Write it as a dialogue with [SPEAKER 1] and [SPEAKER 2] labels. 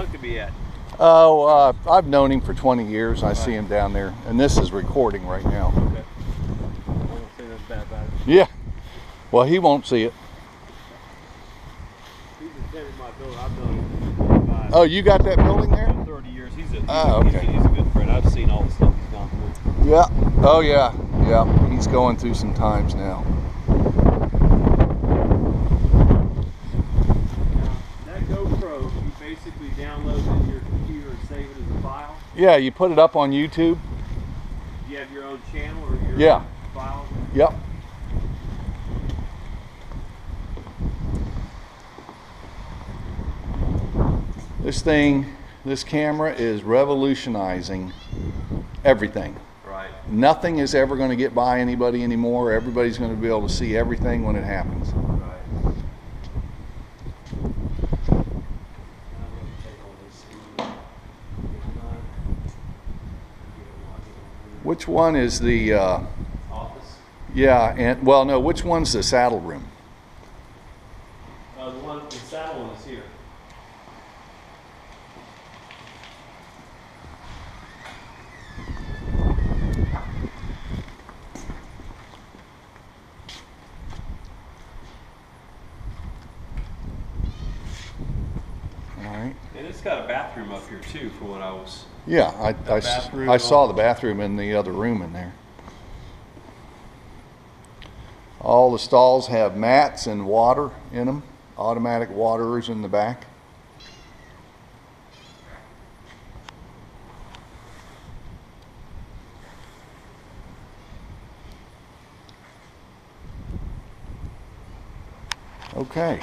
[SPEAKER 1] supposed to be at?
[SPEAKER 2] Oh, I've known him for 20 years. I see him down there, and this is recording right now.
[SPEAKER 1] Okay. I won't say nothing bad about it.
[SPEAKER 2] Yeah. Well, he won't see it.
[SPEAKER 1] He's a tenant in my building. I've known him for 25.
[SPEAKER 2] Oh, you got that building there?
[SPEAKER 1] 30 years. He's a good friend. I've seen all the stuff he's gone through.
[SPEAKER 2] Yeah. Oh, yeah. Yeah. He's going through some times now.
[SPEAKER 1] That GoPro, you basically download it in your computer and save it as a file.
[SPEAKER 2] Yeah, you put it up on YouTube.
[SPEAKER 1] Do you have your own channel or your
[SPEAKER 2] Yeah.
[SPEAKER 1] own file?
[SPEAKER 2] Yep. This camera is revolutionizing everything.
[SPEAKER 1] Right.
[SPEAKER 2] Nothing is ever going to get by anybody anymore. Everybody's going to be able to see everything when it happens.
[SPEAKER 1] Right.
[SPEAKER 2] Which one is the
[SPEAKER 1] Office?
[SPEAKER 2] yeah, and well, no, which one's the saddle room?
[SPEAKER 1] The saddle one is here.
[SPEAKER 2] All right.
[SPEAKER 1] And it's got a bathroom up here too, for what I was.
[SPEAKER 2] Yeah,
[SPEAKER 1] bathroom
[SPEAKER 2] I saw
[SPEAKER 1] on-
[SPEAKER 2] the bathroom in the other room in there. All the stalls have mats and water in them, automatic waterers in the back. Okay.